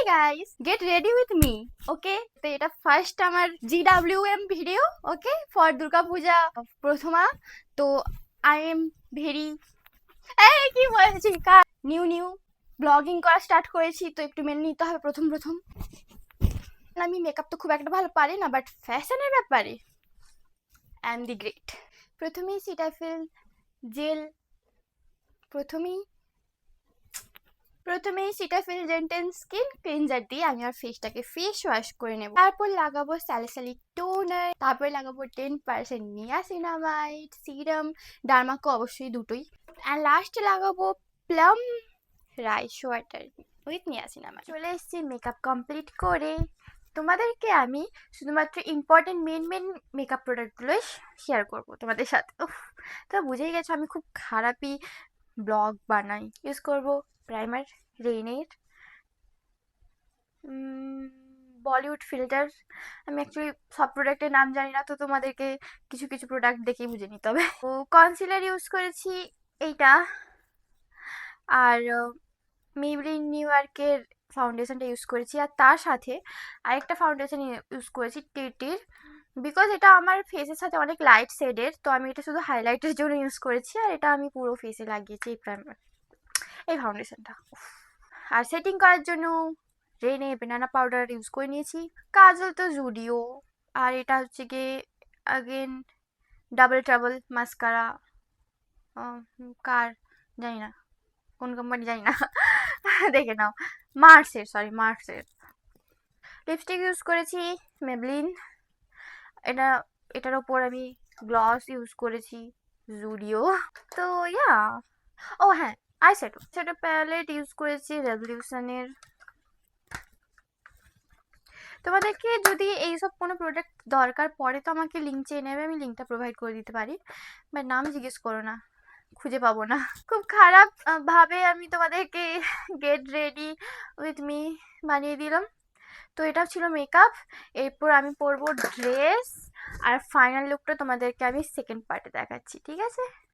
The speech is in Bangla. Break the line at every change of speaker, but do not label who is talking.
Guys, get ready with me. Okay, তো এটা ফার্স্ট আমার GWM video. Okay, for Durga Puja প্রথমা। তো আই এম ভেরি, এই কি বলছি, নিউ নিউ ব্লগিং করা স্টার্ট করেছি, তো একটু মেনে নিতে হবে প্রথম প্রথম। আমি মেকআপ তো খুব একটা ভালো পারি না, বাট ফ্যাশনের ব্যাপারে আই এম দি গ্রেট। প্রথমেই সিটাফিল জেল প্রথমেই প্রথমেই সিটাফিল জেন্টেল স্কিন ক্লিনজার দিয়ে আমি আমার ফেসটাকে ফেস ওয়াশ করে নেব। তারপর লাগাবো স্যালিসাইলিক টোনার, তারপর লাগাবো 10% নিয়াসিনামাইড সিরাম, ডার্মাকো অবশ্যই দুটোই, আর লাস্টে লাগাবো plum rice water with niacinamide. চলে এসেছি মেকআপ কমপ্লিট করে। তোমাদেরকে আমি শুধুমাত্র ইম্পর্টেন্ট মেন মেন মেকআপ প্রোডাক্টগুলোই শেয়ার করবো তোমাদের সাথে। তো বুঝেই গেছো আমি খুব খারাপই ব্লগ বানাই। ইউজ করব প্রাইমার রেইনের বলিউড ফিল্টার। আমি অ্যাকচুয়ালি সব প্রোডাক্টের নাম জানি না, তো তোমাদেরকে কিছু কিছু প্রোডাক্ট দেখেই বুঝে নিতে হবে। তো কনসিলার ইউজ করেছি এইটা, আর মেবলিন নিউ ইয়র্কের ফাউন্ডেশনটা ইউজ করেছি, আর তার সাথে আরেকটা ফাউন্ডেশন ইউজ করেছি টিটির, বিকজ এটা আমার ফেসের সাথে অনেক লাইট শেডের, তো আমি এটা শুধু হাইলাইটের জন্য ইউজ করেছি, আর এটা আমি পুরো ফেসে লাগিয়েছি এই প্রাইমার, এই ফাউন্ডেশনটা। আর সেটিং করার জন্য রেনে বেনানা পাউডার ইউজ করে নিয়েছি। কাজল তো জুডিও, আর এটা হচ্ছে গিয়ে আগেন ডাবল ট্রাবল মাস্কারা, কার জানি না, কোন কোম্পানি জানি না দেখে নাও, মার্সের। লিপস্টিক ইউজ করেছি মেবলিন, এটা এটার ওপর আমি গ্লস ইউজ করেছি জুডিও। তো ইয়া, ও হ্যাঁ, আই শ্যাডো প্যালেট ইউজ করেছি রেভলিউশনের। তোমাদেরকে যদি এইসব কোনো প্রোডাক্ট দরকার পড়ে তো আমাকে লিঙ্ক চেয়ে নেবে, আমি লিঙ্কটা প্রোভাইড করে দিতে পারি, বাট নাম জিজ্ঞেস করো না, খুঁজে পাবো না। খুব খারাপ ভাবে আমি তোমাদেরকে গেট রেডি উইথ মি বানিয়ে দিলাম। তো এটা ছিল মেকআপ, এরপর আমি পরবো ড্রেস, আর ফাইনাল লুকটা তোমাদেরকে আমি সেকেন্ড পার্টে দেখাচ্ছি, ঠিক আছে?